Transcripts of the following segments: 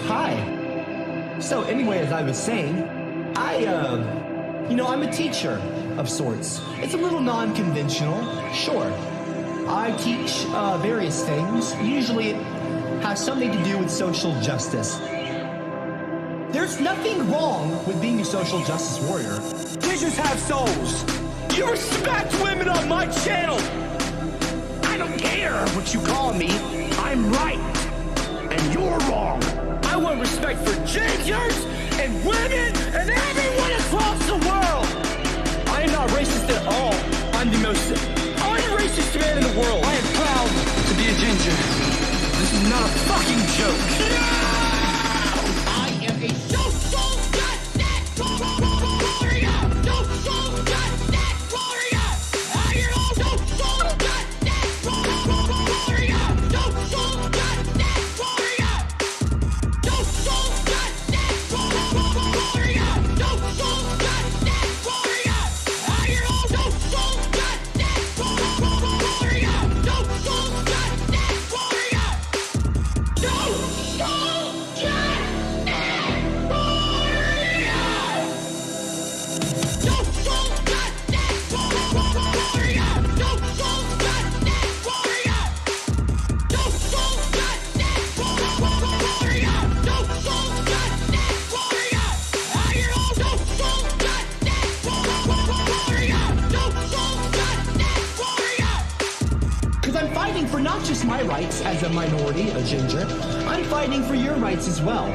Hi. So anyway, as I was saying, I'm a teacher of sorts. It's a little non-conventional, sure. I teach various things. Usually it has something to do with social justice. There's nothing wrong with being a social justice warrior. Teachers have souls. You respect women on my channel. I don't care what you call me. I'm right, and you're wrong. I want respect for gingers and women and everyone across the world. I am not racist at all. I'm the most unracist man in the world. I am proud to be a ginger. This is not a fucking joke. No! I am a social justice warrior. Social justice warrior. I am a social justice warrior. Social justice warrior. Social justice warrior. Social justice warrior. I am a social justice warrior. Social justice warrior. Because I'm fighting for not just my rights as a minority, a ginger, I'm fighting for your rights as well.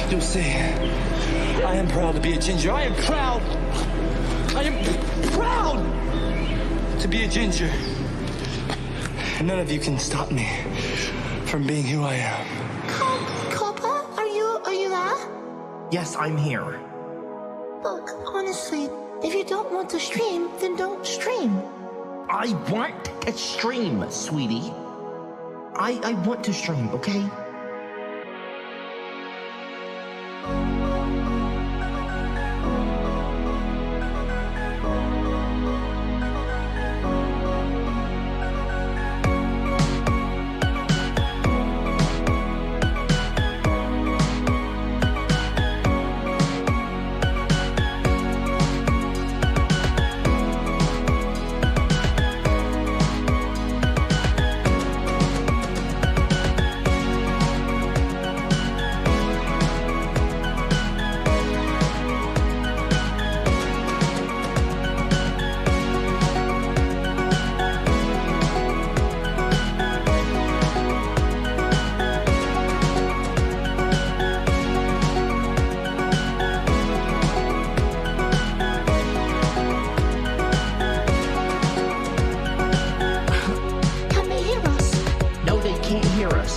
You'll see. I am proud to be a ginger. I am proud to be a ginger. And none of you can stop me from being who I am. Papa, are you there? Yes, I'm here. Look, honestly, if you don't want to stream, then don't stream. I want to stream, sweetie. I want to stream, okay?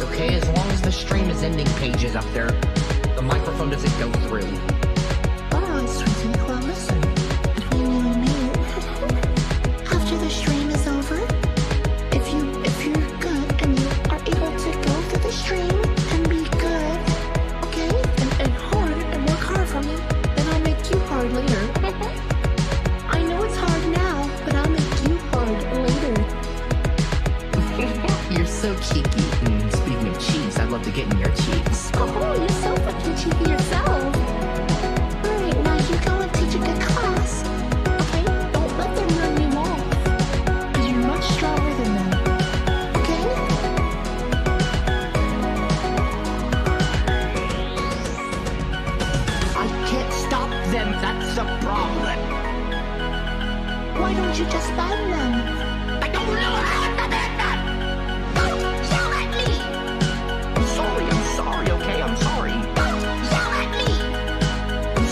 Okay, as long as the stream is ending pages up there, the microphone doesn't go through. Alright, sweetie, well listen, between you and me, after the stream is over, if you're good and you are able to go through the stream and be good, okay, and hard, and work hard for me, then I'll make you hard later. I know it's hard now, but I'll make you hard later. You're so cheeky. Speaking of cheeks, I'd love to get in your cheeks. Oh, you're so fucking cheeky yourself. Alright, now you go and teach a good class. Okay? Don't let them run you off. Because you're much stronger than them. Okay? I can't stop them, that's the problem. Why don't you just ban them? I don't know how to ban them! Yell at me! I'm sorry, okay? I'm sorry. Yell at me! I'm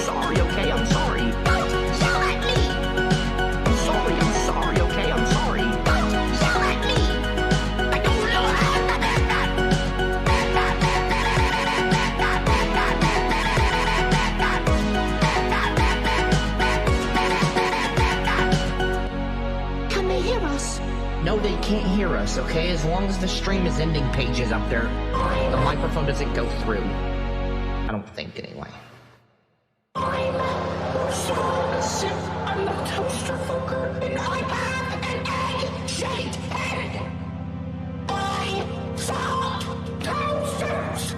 sorry, okay? I'm sorry. Yell at me! I'm sorry, okay? I'm sorry. Yell at me! I don't know how to ban them! No, they can't hear us, okay? As long as the stream is ending pages up there, the microphone doesn't go through. I don't think, anyway. I'm the toaster fucker, and I have an egg-shaped head. I saw toasters.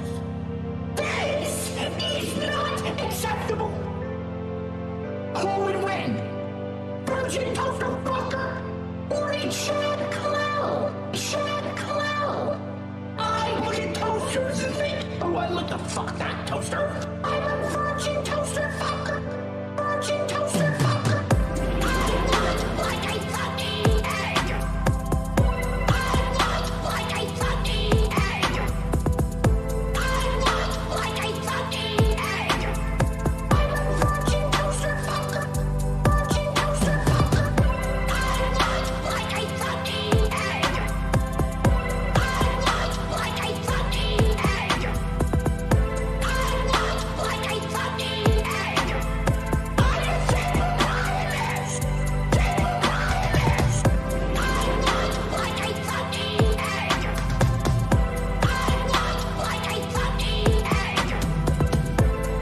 This is not acceptable. Who would win? Virgin toaster fucker or a Chad Clow? Chad Clow. I look at toasters and think, oh, I look the fuck that toaster. I'm a virgin toaster fucker. Virgin toaster fucker. I look like a fucking egg. I look like a fucking egg. I look like a fucking egg. I'm a virgin toaster fucker. Virgin toaster fucker. I look like a fucking egg. I look like a fucking egg. I look like a fucking egg. I'm a hippopotamus. Hippopotamus. I look like a fucking egg. I look like a fucking egg.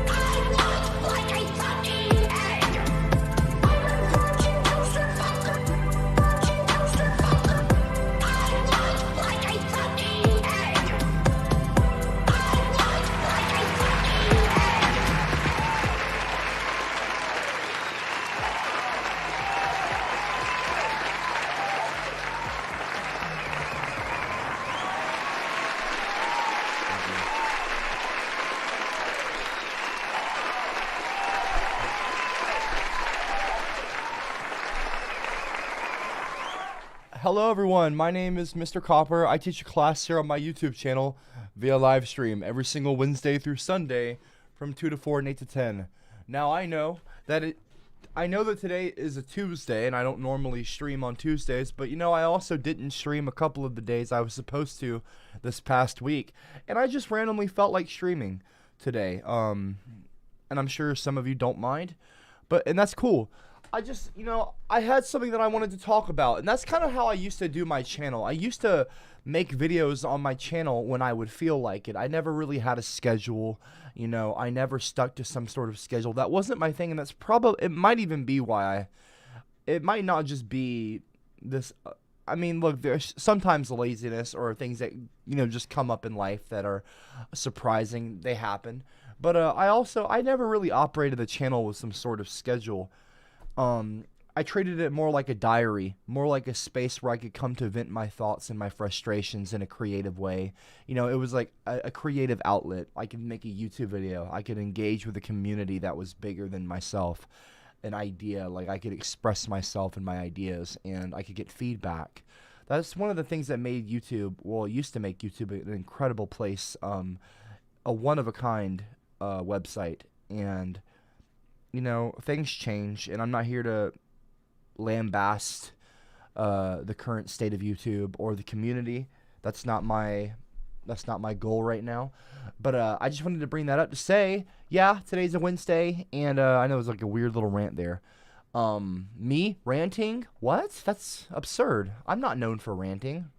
I look like a fucking egg. I'm a virgin toaster fucker. Virgin toaster fucker. I look like a fucking egg. I look like a fucking egg. Hello everyone, my name is Mr. Copper. I teach a class here on my YouTube channel via live stream every single Wednesday through Sunday from 2 to 4 and 8 to 10. Now I know that today is a Tuesday and I don't normally stream on Tuesdays, but you know, I also didn't stream a couple of the days I was supposed to this past week, and I just randomly felt like streaming today. And I'm sure some of you don't mind, and that's cool. I had something that I wanted to talk about, and that's kind of how I used to do my channel. I used to make videos on my channel when I would feel like it. I never really had a schedule, I never stuck to some sort of schedule. That wasn't my thing, and that's probably, it might even be why it might not just be this, look, there's sometimes laziness or things that, just come up in life that are surprising. They happen. But I never really operated the channel with some sort of schedule. I treated it more like a diary, more like a space where I could come to vent my thoughts and my frustrations in a creative way. It was like a creative outlet. I could make a YouTube video. I could engage with a community that was bigger than myself. An idea, like I could express myself and my ideas, and I could get feedback. That's one of the things that made YouTube, it used to make YouTube an incredible place, a one-of-a-kind website. And things change, and I'm not here to lambast the current state of YouTube or the community. That's not my goal right now. But I just wanted to bring that up to say, yeah, today's a Wednesday, and I know it was like a weird little rant there. Me ranting? What? That's absurd. I'm not known for ranting.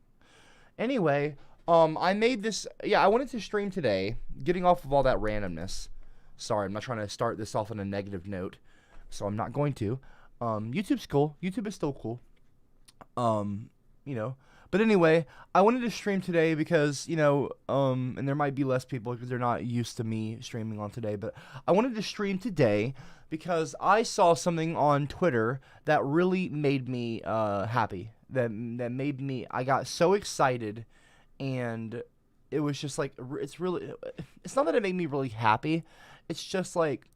Anyway, I made this. Yeah, I wanted to stream today, getting off of all that randomness. Sorry, I'm not trying to start this off on a negative note, so I'm not going to. YouTube's cool. YouTube is still cool. But anyway, I wanted to stream today because, and there might be less people because they're not used to me streaming on today, but I wanted to stream today because I saw something on Twitter that really made me happy. That made me, I got so excited, and it was just like, it's not that it made me really happy. It's just like,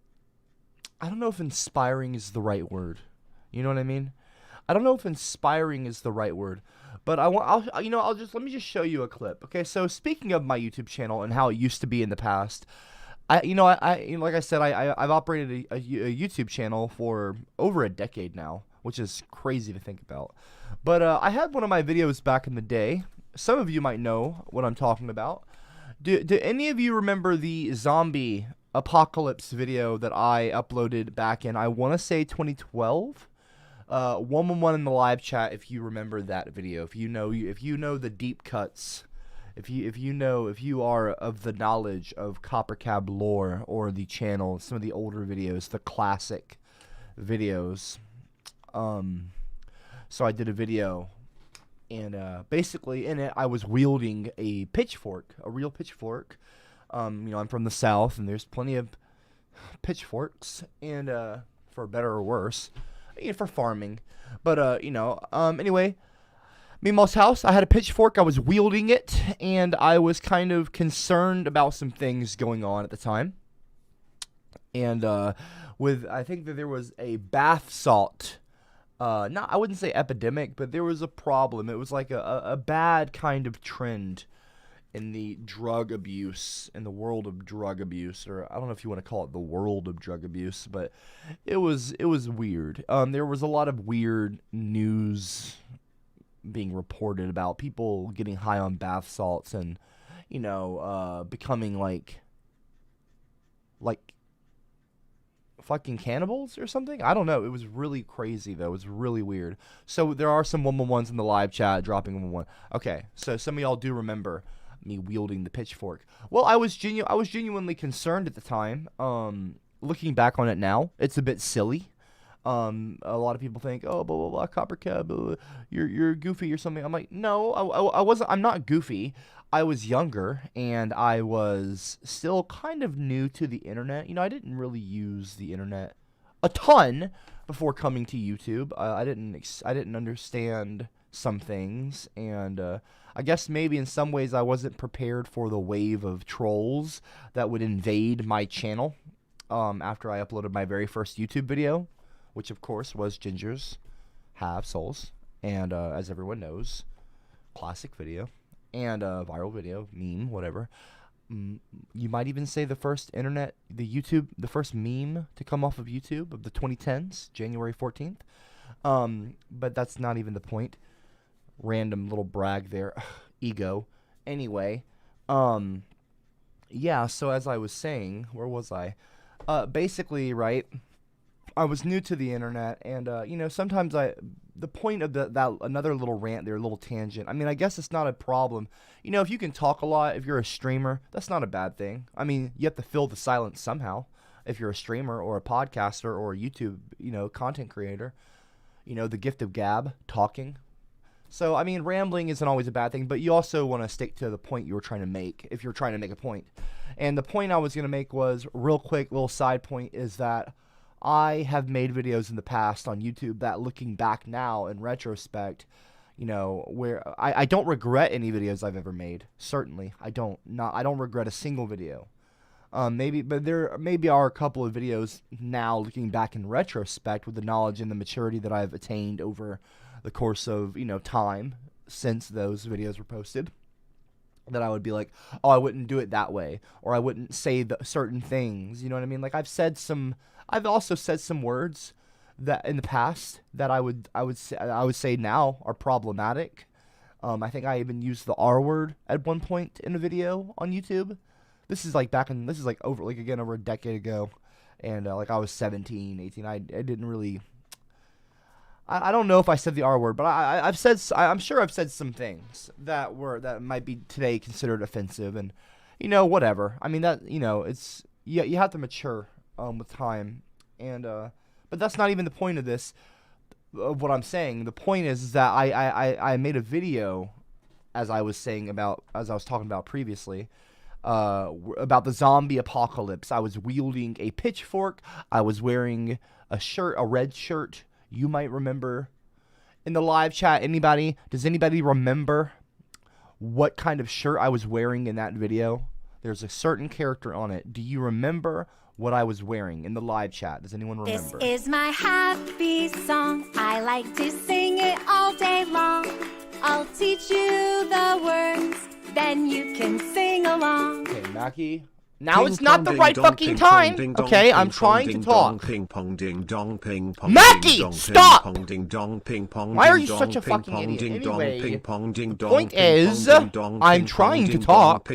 I don't know if inspiring is the right word. You know what I mean? I don't know if inspiring is the right word, but let me just show you a clip. Okay, so speaking of my YouTube channel and how it used to be in the past, like I said, I've operated a YouTube channel for over a decade now, which is crazy to think about. But I had one of my videos back in the day. Some of you might know what I'm talking about. Do any of you remember the zombie apocalypse video that I uploaded back in, I want to say 2012? 111 in the live chat if you remember that video. If you know the deep cuts, if you are of the knowledge of Copper Cab lore or the channel, some of the older videos, the classic videos. So I did a video, and basically in it I was wielding a pitchfork, a real pitchfork. I'm from the South, and there's plenty of pitchforks, and for better or worse, for farming. But anyway, Meemaw's house, I had a pitchfork, I was wielding it, and I was kind of concerned about some things going on at the time. And I think that there was a bath salt, I wouldn't say epidemic, but there was a problem. It was like a bad kind of trend in the drug abuse, in the world of drug abuse, or I don't know if you want to call it the world of drug abuse, but it was weird. There was a lot of weird news being reported about people getting high on bath salts and, becoming like fucking cannibals or something. I don't know. It was really crazy though. It was really weird. So there are some 111s in the live chat dropping 111. Okay, so some of y'all do remember me wielding the pitchfork. Well, I was genuinely concerned at the time. Looking back on it now, it's a bit silly. A lot of people think, oh, blah blah blah, Copper Cab, you're goofy or something. I'm like, no, I wasn't. I'm not goofy. I was younger, and I was still kind of new to the internet. I didn't really use the internet a ton before coming to YouTube. I didn't understand some things, and I guess maybe in some ways I wasn't prepared for the wave of trolls that would invade my channel after I uploaded my very first YouTube video, which of course was Gingers Have Souls, and as everyone knows, classic video. And viral video, meme, whatever. You might even say the first first meme to come off of YouTube of the 2010s, January 14th. But that's not even the point. Random little brag there. Ego. Anyway, yeah, so as I was saying, where was I? Basically, right, I was new to the internet, and sometimes the point of that another little rant there, a little tangent. I mean, I guess it's not a problem. If you can talk a lot, if you're a streamer, that's not a bad thing. I mean, you have to fill the silence somehow. If you're a streamer or a podcaster or a YouTube, content creator, the gift of gab, talking. So, I mean, rambling isn't always a bad thing, but you also want to stick to the point you were trying to make if you're trying to make a point. And the point I was going to make was, real quick, little side point, is that I have made videos in the past on YouTube that, looking back now in retrospect, where I don't regret any videos I've ever made. Certainly, I don't regret a single video. But there maybe are a couple of videos now, looking back in retrospect, with the knowledge and the maturity that I've attained over the course of time since those videos were posted, that I would be like, oh, I wouldn't do it that way, or I wouldn't say certain things. You know what I mean? Like I've also said some words that in the past that I would say now are problematic. I think I even used the R word at one point in a video on YouTube. This is over a decade ago, and I was 17, 18. I didn't really. I don't know if I said the R word, but I'm sure I've said some things that might be today considered offensive, and whatever. I mean, that it's you have to mature with time, and but that's not even the point of this, of what I'm saying. The point is that I made a video, as I was talking about previously, about the zombie apocalypse. I was wielding a pitchfork. I was wearing a red shirt. You might remember. In the live chat, does anybody remember what kind of shirt I was wearing in that video? There's a certain character on it. Do you remember what I was wearing in the live chat? Does anyone remember? This is my happy song. I like to sing it all day long. I'll teach you the words, then you can sing along. Okay, Mackie. Now it's not the right fucking time. Okay, I'm trying to talk. Mackie, stop! Why are you such a fucking idiot? Anyway, the point is, I'm trying to talk.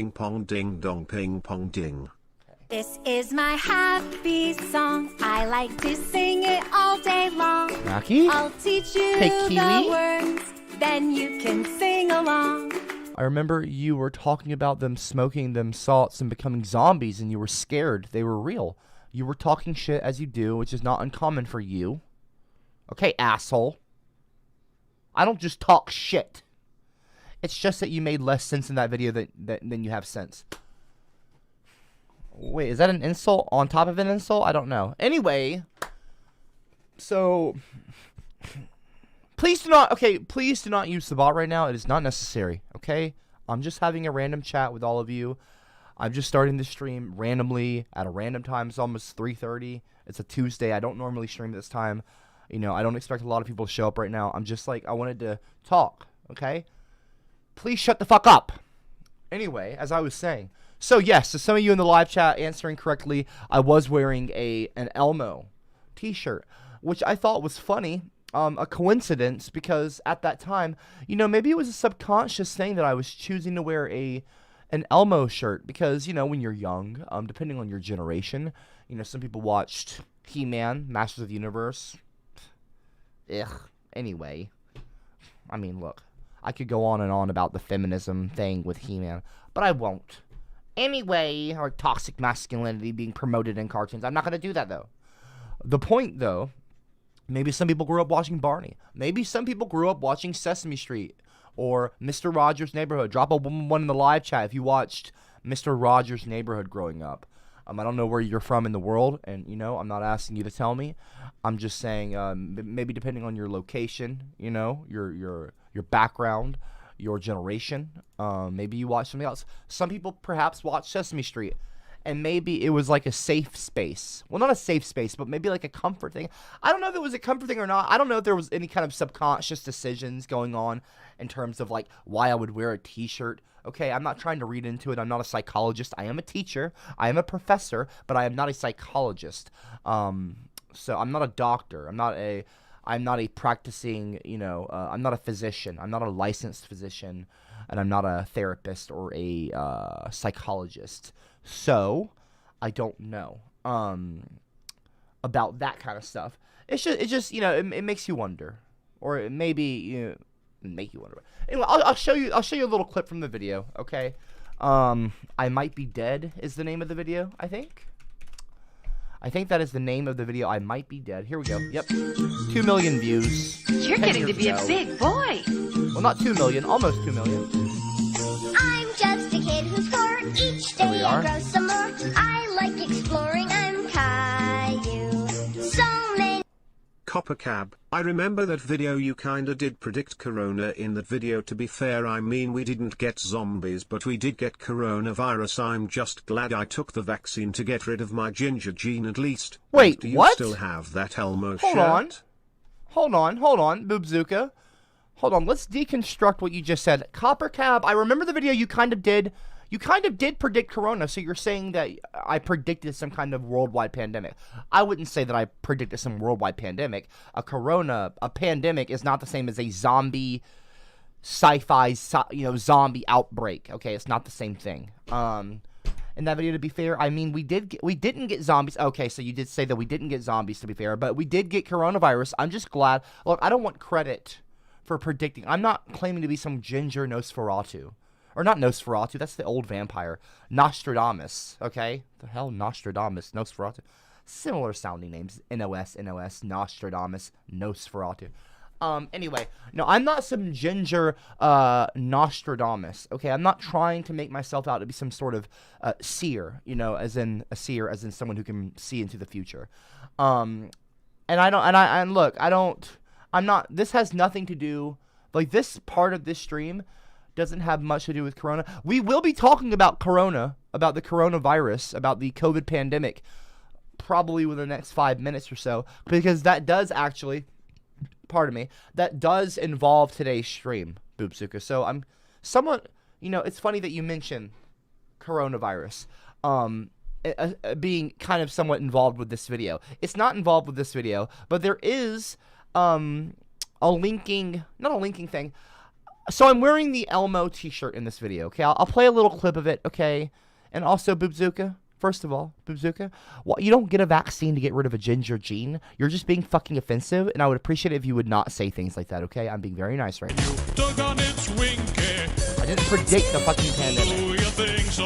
This is my happy song. I like to sing it all day long. Rocky? I'll teach you Hey, the Kiwi? words, then you can sing along. I remember you were talking about them smoking them salts and becoming zombies, and you were scared. They were real. You were talking shit as you do, which is not uncommon for you. Okay, asshole. I don't just talk shit. It's just that you made less sense in that video than you have sense. Wait, is that an insult on top of an insult? I don't know. Anyway, so please do not use the bot right now. It is not necessary, okay? I'm just having a random chat with all of you. I'm just starting the stream randomly at a random time. It's almost 3:30. It's a Tuesday. I don't normally stream this time. You know, I don't expect a lot of people to show up right now. I'm just like, I wanted to talk, okay? Please shut the fuck up. Anyway, as I was saying. So yes, so some of you in the live chat answering correctly, I was wearing an Elmo t-shirt, which I thought was funny. A coincidence, because at that time, you know, maybe it was a subconscious thing that I was choosing to wear an Elmo shirt, because, you know, when you're young, depending on your generation, you know, some people watched He-Man, Masters of the Universe. Ugh. Anyway, I mean, look, I could go on and on about the feminism thing with He-Man, but I won't. Anyway, or toxic masculinity being promoted in cartoons. I'm not going to do that, though. The point, though, maybe some people grew up watching Barney. Maybe some people grew up watching Sesame Street or Mr. Rogers' Neighborhood. Drop a one in the live chat if you watched Mr. Rogers' Neighborhood growing up. I don't know where you're from in the world, and, you know, I'm not asking you to tell me. I'm just saying, maybe depending on your location, you know, your background, your generation, maybe you watch something else. Some people perhaps watch Sesame Street, and maybe it was like a safe space. Well, not a safe space, but maybe like a comfort thing. I don't know if it was a comfort thing or not. I don't know if there was any kind of subconscious decisions going on in terms of like why I would wear a t-shirt. Okay, I'm not trying to read into it. I'm not a psychologist. I am a teacher. I am a professor, but I am not a psychologist. So I'm not a doctor. I'm not a practicing, you know, I'm not a physician. I'm not a licensed physician, and I'm not a therapist or a psychologist. So I don't know about that kind of stuff. It just you know, it makes you wonder, or it maybe, you know, make you wonder. Anyway, I'll show you a little clip from the video. Okay, I Might Be Dead is the name of the video. I think that is the name of the video. I Might Be Dead. Here we go. Yep, 2 million views. You're getting to be a big boy. Well, not 2 million, almost 2 million. I'm just a kid who's 4. Each There we day are. I grow some more. I like exploring. I'm Caillou. So many. Copper Cab, I remember that video. You kinda did predict corona in that video. To be fair, I mean, we didn't get zombies, but we did get coronavirus. I'm just glad I took the vaccine to get rid of my ginger gene at least. Wait, do you what? still have that Elmo Hold shirt? Hold on, Boobzuka. Hold on, let's deconstruct what you just said. Copper Cab, I remember the video. You kind of did predict corona, so you're saying that I predicted some kind of worldwide pandemic. I wouldn't say that I predicted some worldwide pandemic. A pandemic is not the same as a zombie sci-fi, zombie outbreak. Okay, it's not the same thing. In that video, to be fair, I mean, we didn't get zombies. Okay, so you did say that we didn't get zombies, to be fair, but we did get coronavirus. I'm just glad. Look, I don't want credit for predicting. I'm not claiming to be some ginger Nosferatu. Or not Nosferatu, that's the old vampire. Nostradamus, okay? The hell, Nostradamus, Nosferatu. Similar sounding names. NOS, Nostradamus, Nosferatu. Anyway, no, I'm not some ginger Nostradamus, okay? I'm not trying to make myself out to be some sort of seer, you know, as in a seer, as in someone who can see into the future. And I'm not, this has nothing to do, like, this part of this stream doesn't have much to do with corona. We will be talking about corona, about the coronavirus, about the COVID pandemic, probably within the next 5 minutes or so, because that does actually, that does involve today's stream, Boobsuka. So I'm somewhat, you know, it's funny that you mention coronavirus being kind of somewhat involved with this video. It's not involved with this video, but there is not a linking thing. So I'm wearing the Elmo t-shirt in this video, okay? I'll play a little clip of it, okay? And also, Boobzuka, First of all, Bazooka, well, you don't get a vaccine to get rid of a ginger gene. You're just being fucking offensive, and I would appreciate it if you would not say things like that, okay? I'm being very nice right now. I didn't predict the fucking pandemic. You think so?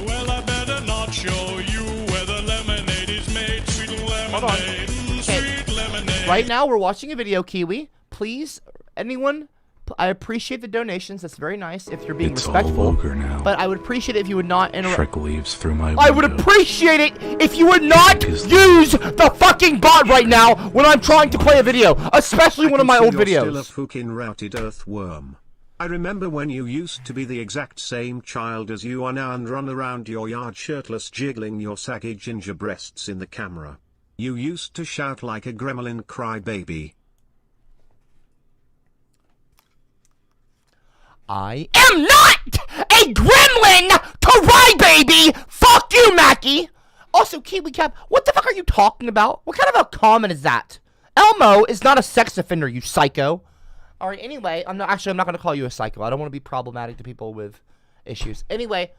Well, I better not show you where the lemonade is made. Sweet lemonade. Hold on. Sweet lemonade. Right now, we're watching a video, Kiwi. Please, anyone, I appreciate the donations. That's very nice if you're being respectful. All vulgar now. But I would appreciate it if you would not interrupt. Trick leaves through my window. I would appreciate it if you would not use the fucking bot right now when I'm trying to play a video, especially one of my old You're videos. still a fucking routed earthworm. I remember when you used to be the exact same child as you are now and run around your yard shirtless jiggling your saggy ginger breasts in the camera. You used to shout like a gremlin crybaby. I am not a gremlin crybaby! Fuck you, Mackie! Also, Kiwi Cap, what the fuck are you talking about? What kind of a comment is that? Elmo is not a sex offender, you psycho. Alright, anyway, I'm not gonna call you a psycho. I don't want to be problematic to people with issues. Anyway,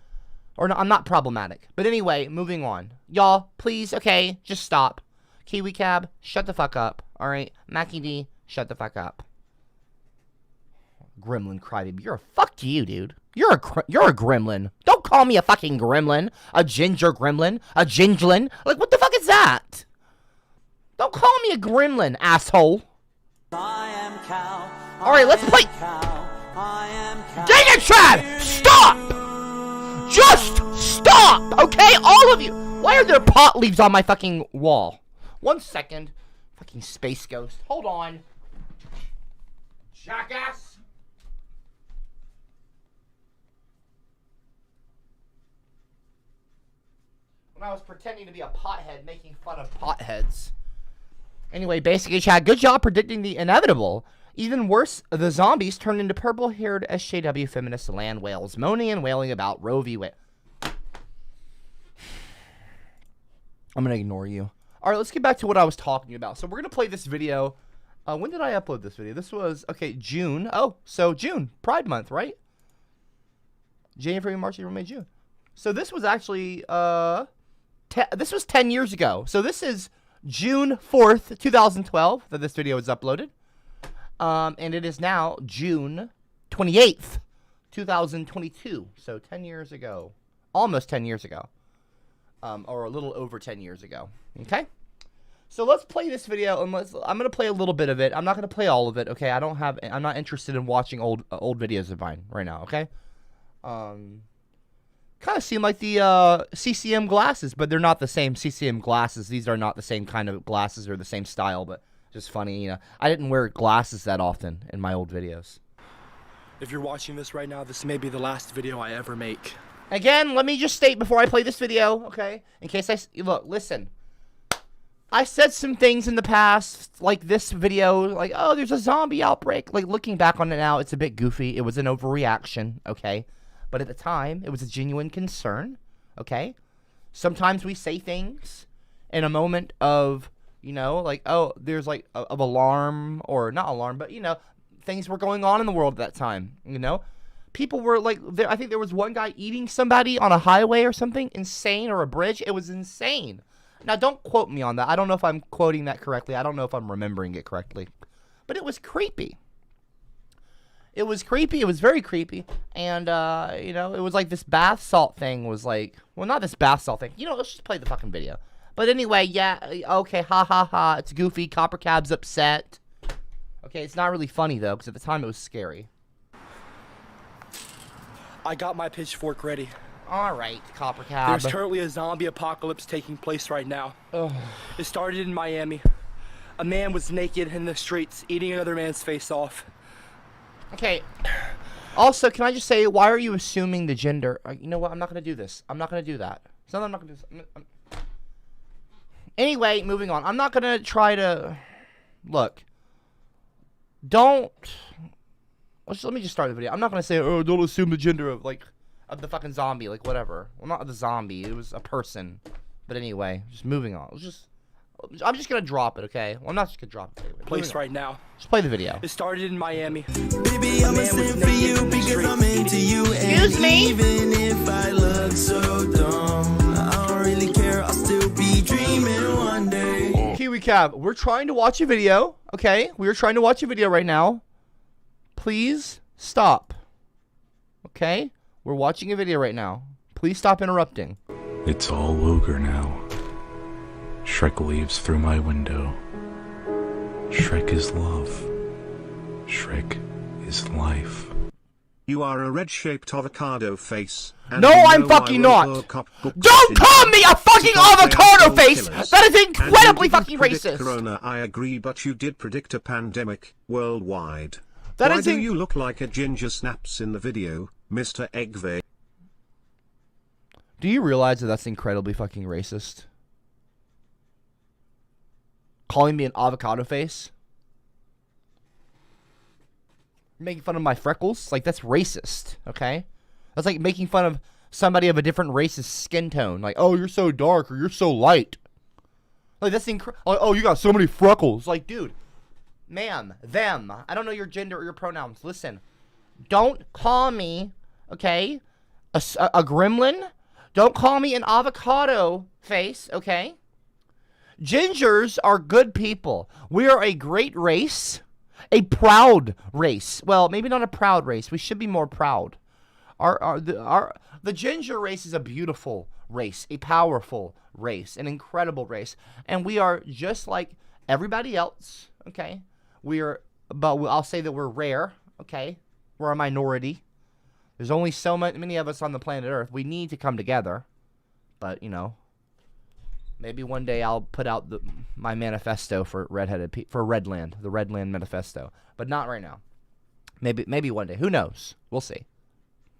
or no, I'm not problematic. But anyway, moving on. Y'all, please, okay, just stop. Kiwi Cab, shut the fuck up. Alright, Mackie D, shut the fuck up. Gremlin crybaby. Fuck you, dude. You're a gremlin. Don't call me a fucking gremlin. A ginger gremlin. A ginglin. Like, what the fuck is that? Don't call me a gremlin, asshole. Alright, let's play. Dang it, Chad! Stop! Just stop! Okay? All of you. Why are there pot leaves on my fucking wall? 1 second. Fucking space ghost. Hold on. Jackass. When I was pretending to be a pothead, making fun of potheads. Anyway, basically, Chad, good job predicting the inevitable. Even worse, the zombies turned into purple-haired SJW feminist land whales, moaning and wailing about Roe v. Wade. I'm gonna ignore you. All right, let's get back to what I was talking about. So we're gonna play this video. When did I upload this video? This was, okay, June. Oh, so June, Pride Month, right? January, March, April, May, June. So this was actually, this was 10 years ago. So this is June 4th, 2012 that this video was uploaded. And it is now June 28th, 2022. So 10 years ago. Almost 10 years ago. Or a little over 10 years ago. Okay? So let's play this video. And I'm going to play a little bit of it. I'm not going to play all of it, okay? I'm not interested in watching old videos of mine right now, okay? Kind of seem like the CCM glasses, but they're not the same CCM glasses. These are not the same kind of glasses or the same style, but just funny, you know. I didn't wear glasses that often in my old videos. If you're watching this right now, this may be the last video I ever make. Again, let me just state before I play this video, okay? In case look, listen. I said some things in the past, like this video, like, oh, there's a zombie outbreak. Like, looking back on it now, it's a bit goofy. It was an overreaction, okay? But at the time, it was a genuine concern, okay? Sometimes we say things in a moment of, you know, like, oh, there's like of alarm, or not alarm, but, you know, things were going on in the world at that time, you know? People were like, I think there was one guy eating somebody on a highway or something, insane, or a bridge. It was insane. Now, don't quote me on that. I don't know if I'm quoting that correctly. I don't know if I'm remembering it correctly. But it was creepy. It was creepy. It was very creepy. And, you know, it was like this bath salt thing was like, well, not this bath salt thing. You know, let's just play the fucking video. But anyway, yeah, okay, ha ha ha. It's goofy. Copper Cab's upset. Okay, it's not really funny, though, because at the time it was scary. I got my pitchfork ready. All right, Copper Cab. There's currently a zombie apocalypse taking place right now. Ugh. It started in Miami. A man was naked in the streets, eating another man's face off. Okay. Also, can I just say, why are you assuming the gender? You know what? I'm not going to do this. I'm not going to do that. It's not that I'm not going to do this. Anyway, moving on. I'm not going to try to... Look. Don't... Let me just start the video. I'm not going to say, oh, don't assume the gender of, like, of the fucking zombie. Like, whatever. Well, not the zombie. It was a person. But anyway, just moving on. I'm just going to drop it, okay? Well, I'm not just going to drop it. Anyway. Place right now. Just play the video. It started in Miami. Baby, I'm a sin for you because I'm into you. Excuse me? Even if I look so dumb, I don't really Cab, we're trying to watch a video, okay? We are trying to watch a video right now. Please stop. Okay? We're watching a video right now. Please stop interrupting. It's all ogre now. Shrek leaves through my window. Shrek is love. Shrek is life. You are a red-shaped avocado face. No, I'm fucking not. Don't call me a fucking avocado face! That is incredibly fucking racist. Corona, I agree, but you did predict a pandemic worldwide. That Why is do you look like a ginger snaps in the video, Mr. Eggve? Do you realize that that's incredibly fucking racist? Calling me an avocado face? Making fun of my freckles? Like, that's racist, okay? That's like making fun of somebody of a different racist skin tone. Like, oh, you're so dark or you're so light. Like, that's incredible. Like, oh, you got so many freckles. Like, dude, ma'am, them. I don't know your gender or your pronouns. Listen, don't call me, okay, a gremlin. Don't call me an avocado face, okay? Gingers are good people. We are a great race. A proud race. Well, maybe not a proud race. We should be more proud. The ginger race is a beautiful race, a powerful race, an incredible race, and we are just like everybody else. Okay, but I'll say that we're rare. Okay, we're a minority. There's only so many of us on the planet Earth. We need to come together, but you know. Maybe one day I'll put out my manifesto for Redland, the Redland manifesto, but not right now. Maybe one day. Who knows? We'll see.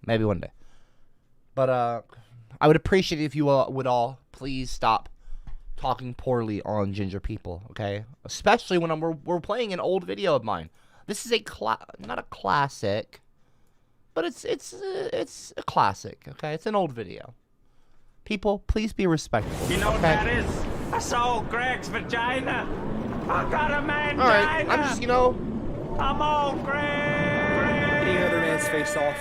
Maybe one day. But I would appreciate it if you would all please stop talking poorly on ginger people, okay? Especially when we're playing an old video of mine. This is not a classic, but it's a classic, okay? It's an old video. People, please be respectful. You know what that is? I saw Greg's vagina. I got a man. All right, I'm just, I'm on Greg. Eating another man's face off.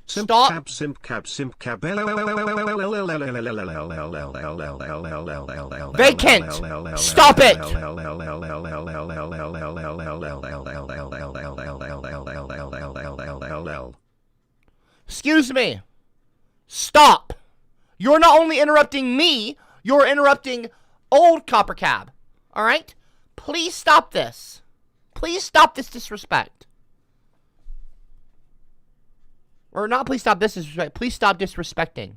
Stop. Simp cab. Vacant. Stop it. Excuse me. Stop. You're not only interrupting me, you're interrupting old Copper Cab. All right? Please stop this. Please stop this disrespect. Or not please stop this disrespect. Please stop disrespecting.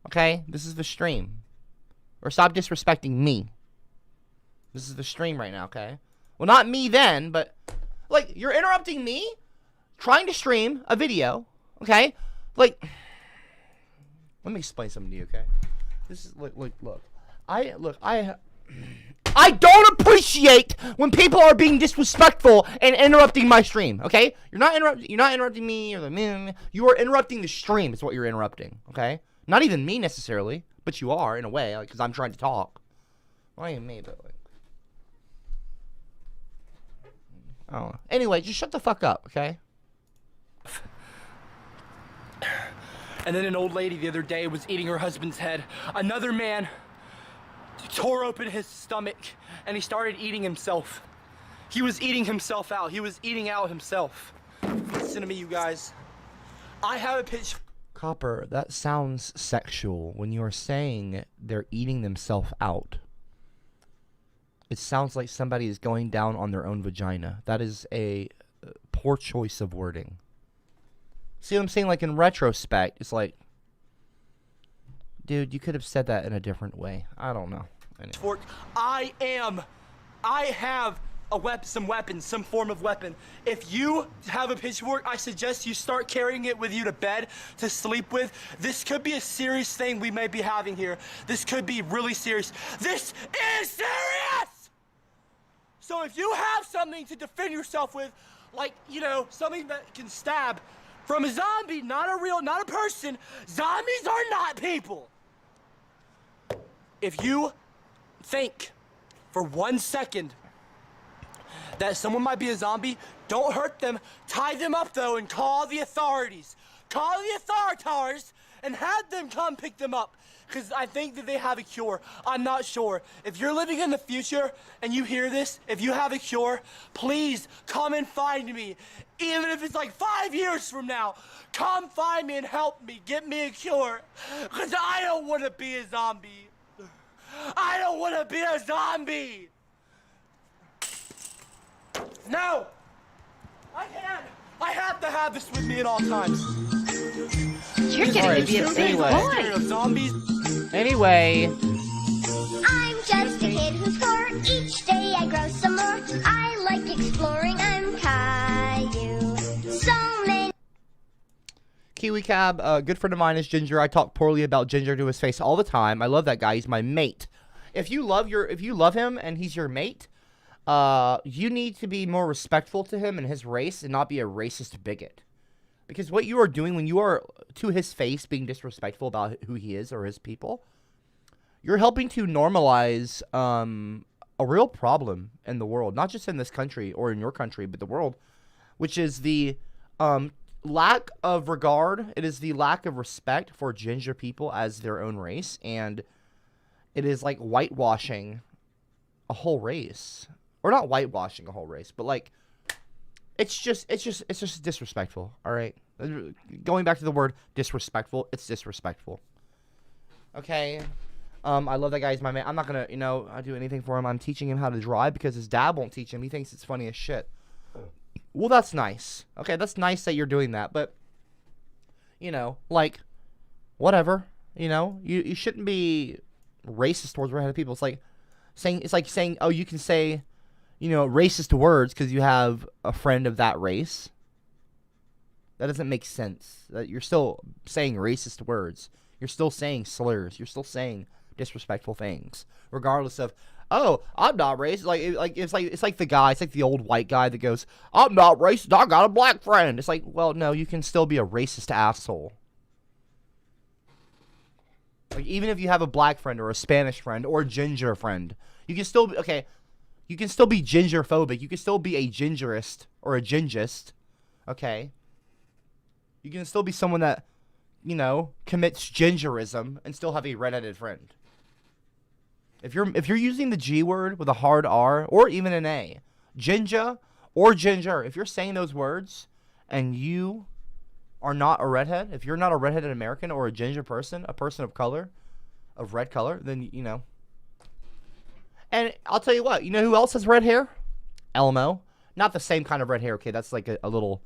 Okay? This is the stream. Or stop disrespecting me. This is the stream right now, okay? Well, not me then, but... Like, you're interrupting me trying to stream a video, okay? Like... Let me explain something to you, okay? This is look. I don't appreciate when people are being disrespectful and interrupting my stream, okay? You're not interrupting me or you are interrupting the stream is what you're interrupting, okay? Not even me necessarily, but you are in a way, like, cuz I'm trying to talk. Not even me, but like I don't know. Anyway, just shut the fuck up, okay? And then an old lady the other day was eating her husband's head. Another man tore open his stomach and he started eating himself. He was eating himself out. He was eating out himself. Listen to me, you guys. I have a pitch. Copper, that sounds sexual when you are saying they're eating themselves out. It sounds like somebody is going down on their own vagina. That is a poor choice of wording. See what I'm saying? Like, in retrospect, it's like, dude, you could have said that in a different way. I don't know. Anyway. I have some weapons, some form of weapon. If you have a pitchfork, I suggest you start carrying it with you to bed, to sleep with. This could be a serious thing we may be having here. This could be really serious. This is serious! So if you have something to defend yourself with, like, something that can stab, from a zombie, not a person. Zombies are not people. If you think for 1 second that someone might be a zombie, don't hurt them. Tie them up, though, and call the authorities. Call the authorities and had them come pick them up. Because I think that they have a cure. I'm not sure. If you're living in the future and you hear this, if you have a cure, please come and find me. Even if it's like 5 years from now, come find me and help me. Get me a cure. Because I don't want to be a zombie. I don't want to be a zombie. No. I can't. I have to have this with me at all times. You're getting to be a big boy. Zombies. Anyway. I'm just a kid who's 4. Each day I grow some more. I like exploring. I'm Caillou. So many. Kiwi Cab, a good friend of mine is Ginger. I talk poorly about Ginger to his face all the time. I love that guy. He's my mate. If you love him and he's your mate, you need to be more respectful to him and his race and not be a racist bigot. Because what you are doing when you are, to his face, being disrespectful about who he is or his people, you're helping to normalize a real problem in the world. Not just in this country or in your country, but the world. Which is the lack of regard. It is the lack of respect for ginger people as their own race. And it is like whitewashing a whole race. Or not whitewashing a whole race, but like... It's just disrespectful, all right? Going back to the word disrespectful, it's disrespectful. Okay? I love that guy. He's my man. I'm not going to, I do anything for him. I'm teaching him how to drive because his dad won't teach him. He thinks it's funny as shit. Well, that's nice. Okay, that's nice that you're doing that, but, like, whatever. You shouldn't be racist towards redheaded people. It's like saying, oh, you can say... racist words because you have a friend of that race. That doesn't make sense. That you're still saying racist words. You're still saying slurs. You're still saying disrespectful things, regardless of, oh, I'm not racist. It's like the old white guy that goes, I'm not racist. I got a black friend. It's like, well, no, you can still be a racist asshole. Like even if you have a black friend or a Spanish friend or a ginger friend, you can still You can still be ginger-phobic. You can still be a gingerist or a gingist. Okay? You can still be someone that, commits gingerism and still have a redheaded friend. If you're using the G word with a hard R or even an A, ginger or ginger, if you're saying those words and you are not a redhead, if you're not a redheaded American or a ginger person, a person of color, of red color, then, And I'll tell you what, you know who else has red hair? Elmo. Not the same kind of red hair, okay? That's like a little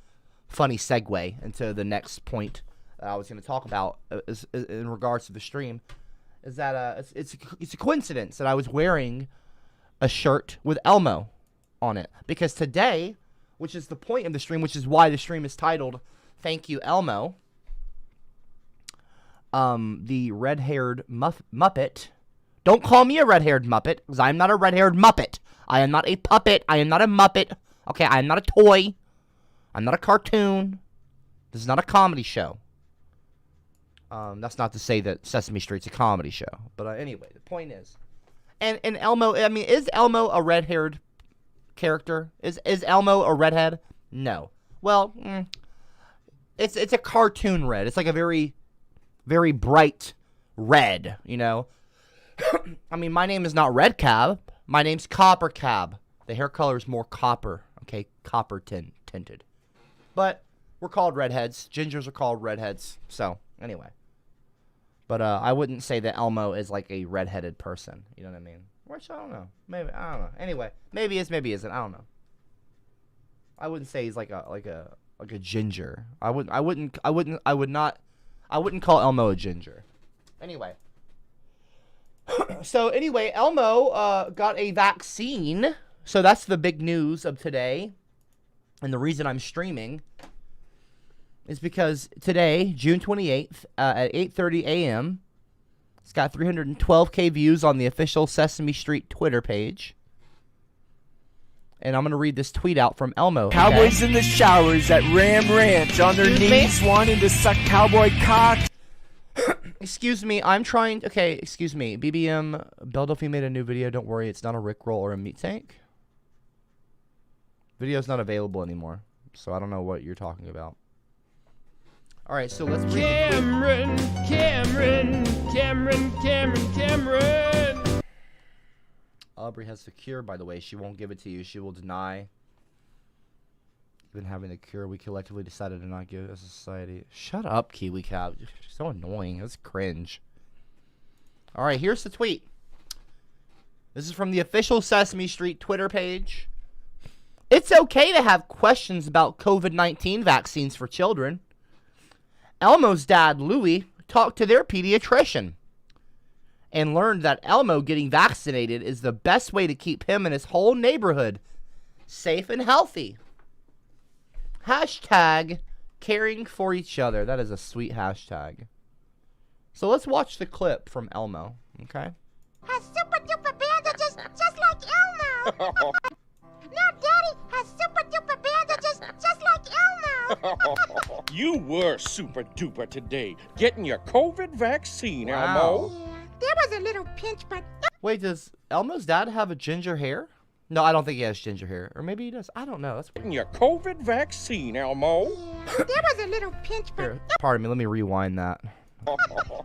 funny segue into the next point that I was going to talk about in regards to the stream. Is that it's a coincidence that I was wearing a shirt with Elmo on it. Because today, which is the point of the stream, which is why the stream is titled, Thank You, Elmo. The red-haired Muppet... Don't call me a red-haired Muppet, because I am not a red-haired Muppet. I am not a puppet. I am not a Muppet. Okay, I am not a toy. I'm not a cartoon. This is not a comedy show. That's not to say that Sesame Street's a comedy show. But anyway, the point is... And Elmo, is Elmo a red-haired character? Is Elmo a redhead? No. Well, it's a cartoon red. It's like a very, very bright red, my name is not Red Cab. My name's Copper Cab. The hair color is more copper. Okay, copper tinted. But we're called redheads. Gingers are called redheads. So, anyway. But I wouldn't say that Elmo is like a redheaded person. You know what I mean? Which, I don't know. Maybe, I don't know. Anyway, maybe is, maybe isn't. I don't know. I wouldn't say he's like a ginger. I wouldn't call Elmo a ginger. Anyway. So anyway, Elmo got a vaccine. So that's the big news of today. And the reason I'm streaming is because today, June 28th, at 8:30 a.m., it's got 312K views on the official Sesame Street Twitter page. And I'm going to read this tweet out from Elmo. Okay? Cowboys in the showers at Ram Ranch on their knees wanting to suck cowboy cock. Excuse me, I'm trying... Okay, excuse me. BBM, Belle Delphine made a new video. Don't worry, it's not a Rickroll or a meat tank. Video's not available anymore, so I don't know what you're talking about. All right, so let's read Cameron. Aubrey has the cure, by the way. She won't give it to you. She will deny even having the cure. We collectively decided to not give it as a society. Shut up, Kiwi Cat. You're so annoying. That's cringe. All right, here's the tweet. This is from the official Sesame Street Twitter page. It's okay to have questions about COVID-19 vaccines for children. Elmo's dad, Louie, talked to their pediatrician and learned that Elmo getting vaccinated is the best way to keep him and his whole neighborhood safe and healthy. Hashtag caring for each other. That is a sweet hashtag. So let's watch the clip from Elmo, okay? Has super duper bandages just like Elmo. Now Daddy has super duper bandages just like Elmo. You were super duper today, getting your COVID vaccine, Elmo. Yeah, there was a little pinch, but Wait, does Elmo's dad have a ginger hair? No, I don't think he has ginger hair. Or maybe he does. I don't know. That's Getting your COVID vaccine, Elmo. yeah, there was a little pinch, but Here, pardon me. Let me rewind that.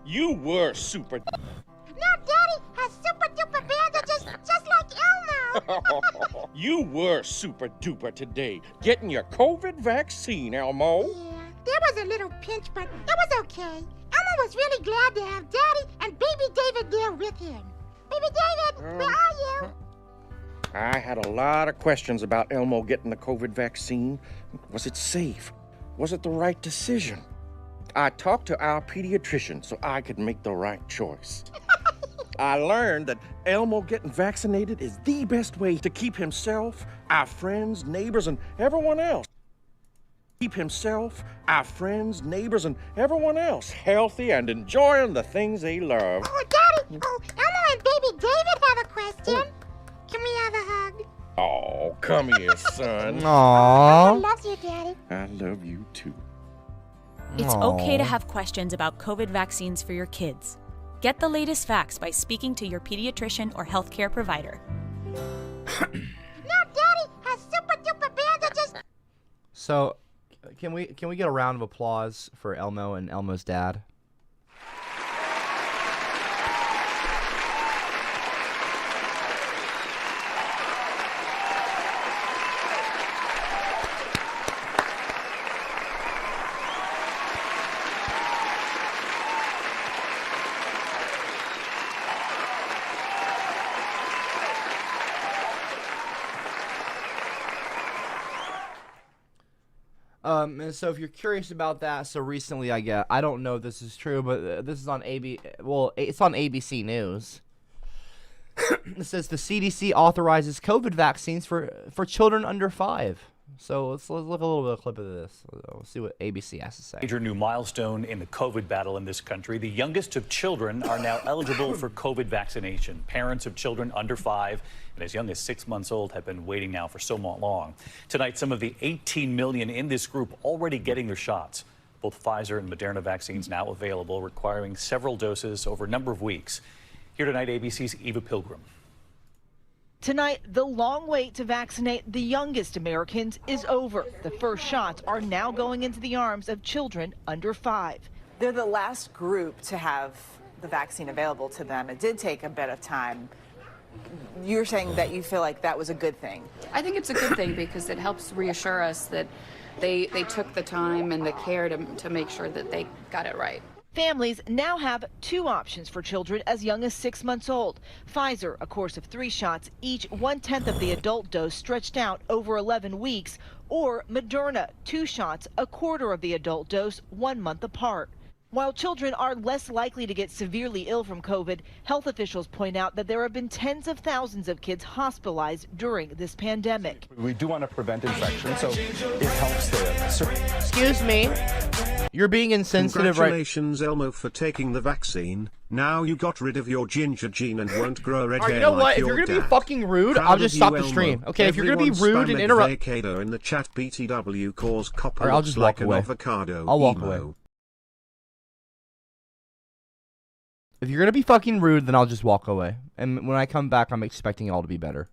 You were super. now Daddy has super duper bandages just like Elmo. You were super duper today, getting your COVID vaccine, Elmo. Yeah, there was a little pinch, but it was okay. Elmo was really glad to have Daddy and Baby David there with him. Baby David, where are you? I had a lot of questions about Elmo getting the COVID vaccine. Was it safe? Was it the right decision? I talked to our pediatrician so I could make the right choice. I learned that Elmo getting vaccinated is the best way to keep himself, our friends, neighbors, and everyone else. Keep himself, our friends, neighbors, and everyone else healthy and enjoying the things they love. Oh, Daddy, Elmo and Baby David have a question. Can we have a hug? Oh, come here, son. I Aww. love you, Daddy. I love you too. It's okay to have questions about COVID vaccines for your kids. Get the latest facts by speaking to your pediatrician or healthcare provider. Now Daddy has super duper bandages. So, can we get a round of applause for Elmo and Elmo's dad? And so if you're curious about that, so recently I don't know if this is true, but this is on it's on ABC News. It says the CDC authorizes COVID vaccines for children under 5. So let's look a little bit of a clip of this. We'll see what ABC has to say. Major new milestone in the COVID battle in this country. The youngest of children are now eligible for COVID vaccination. Parents of children under 5 and as young as 6 months old have been waiting now for so long. Tonight, some of the 18 million in this group already getting their shots. Both Pfizer and Moderna vaccines now available, requiring several doses over a number of weeks. Here tonight, ABC's Eva Pilgrim. Tonight, the long wait to vaccinate the youngest Americans is over. The first shots are now going into the arms of children under 5. They're the last group to have the vaccine available to them. It did take a bit of time. You're saying that you feel like that was a good thing. I think it's a good thing because it helps reassure us that they took the time and the care to make sure that they got it right. Families now have 2 options for children as young as 6 months old. Pfizer, a course of 3 shots, each 1/10 of the adult dose stretched out over 11 weeks, or Moderna, 2 shots, a quarter of the adult dose, 1 month apart. While children are less likely to get severely ill from COVID, health officials point out that there have been tens of thousands of kids hospitalized during this pandemic. We do want to prevent infection, so it helps there. Excuse me. You're being insensitive, right? Congratulations, Elmo, for taking the vaccine. Now you got rid of your ginger gene and won't grow red hair You know like what? If your you're gonna dad. be fucking rude, Proud I'll of just you, stop the Elmo. stream. Okay, if you're gonna be Everyone rude and spam interrupt. avocado in the chat. BTW calls copper Alright, I'll looks just like walk an away. avocado. I'll walk Emo. away. If you're gonna be fucking rude, then I'll just walk away. And when I come back, I'm expecting y'all to be better.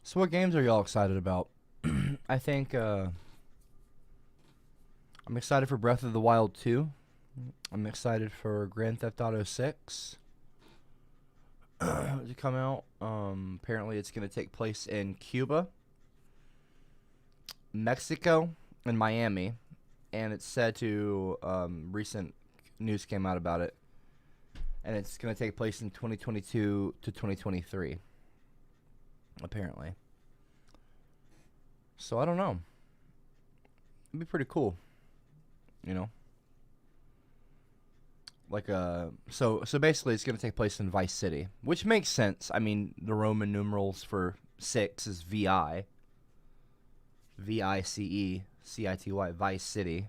So what games are y'all excited about? I think I'm excited for Breath of the Wild 2. I'm excited for Grand Theft Auto 6 to come out. Apparently it's going to take place in Cuba, Mexico, and Miami. And it's said to, recent news came out about it, and it's going to take place in 2022 to 2023, apparently. So I don't know. It'd be pretty cool, you know. Like so basically it's going to take place in Vice City, which makes sense. I mean, the Roman numerals for 6 is VI. VICE, CITY, Vice City.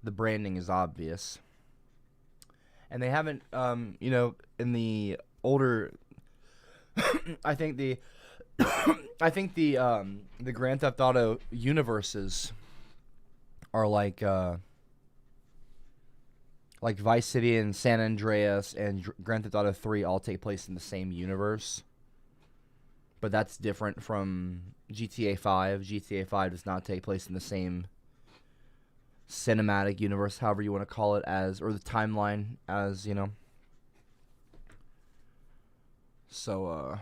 The branding is obvious. And they haven't, you know, in the older, I think the Grand Theft Auto universes are like Vice City and San Andreas and Grand Theft Auto 3 all take place in the same universe. But that's different from GTA 5. GTA 5 does not take place in the same cinematic universe, however you want to call it, as, or the timeline as, you know. So,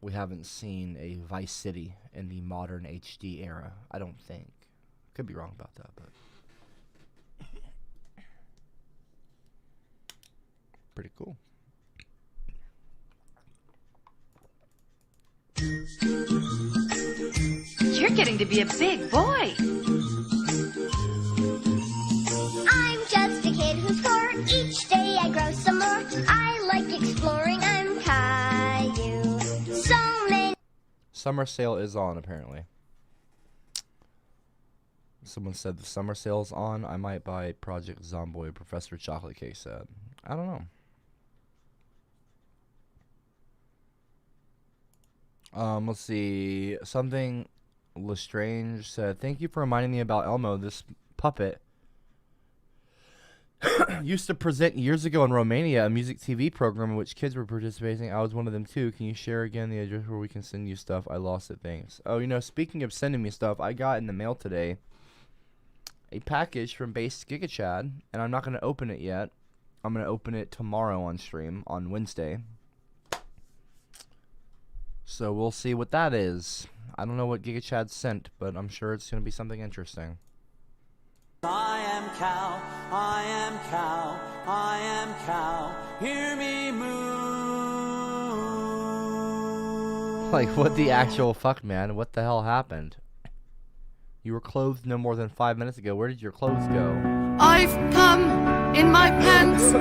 we haven't seen a Vice City in the modern HD era, I don't think. Could be wrong about that, but pretty cool. You're getting to be a big boy. I'm just a kid who's 4. Each day I grow some more. I like exploring. I'm Caillou. So many. Summer sale is on, apparently. Someone said the summer sale's on. I might buy Project Zomboid, Professor Chocolate Cake said. I don't know. Let's see. Something Lestrange said, thank you for reminding me about Elmo. This puppet used to present years ago in Romania a music TV program in which kids were participating. I was one of them too. Can you share again the address where we can send you stuff? I lost it. Thanks. Oh, you know, speaking of sending me stuff, I got in the mail today a package from Base GigaChad, and I'm not going to open it yet. I'm going to open it tomorrow on stream on Wednesday. So we'll see what that is. I don't know what GigaChad sent, but I'm sure it's going to be something interesting. I am cow, I am cow, I am cow, hear me moo. Like, what the actual fuck, man? What the hell happened? You were clothed no more than 5 minutes ago. Where did your clothes go? I've come in my pants.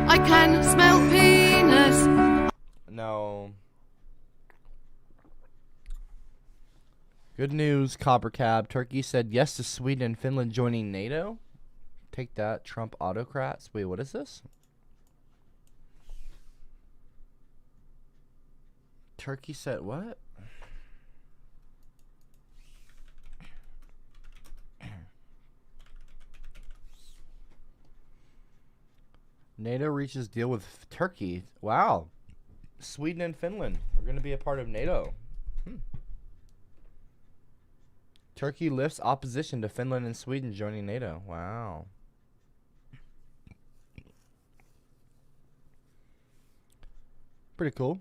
I can smell penis. No. Good news, Copper Cab. Turkey said yes to Sweden and Finland joining NATO. Take that, Trump autocrats. Wait, what is this? Turkey said what? NATO reaches deal with Turkey. Wow. Sweden and Finland are going to be a part of NATO. Turkey lifts opposition to Finland and Sweden joining NATO. Wow. Pretty cool,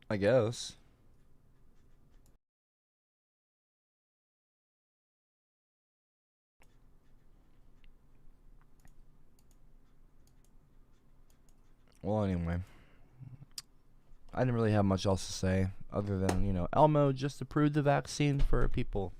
I guess. Well, anyway, I didn't really have much else to say other than, you know, Elmo just approved the vaccine for people.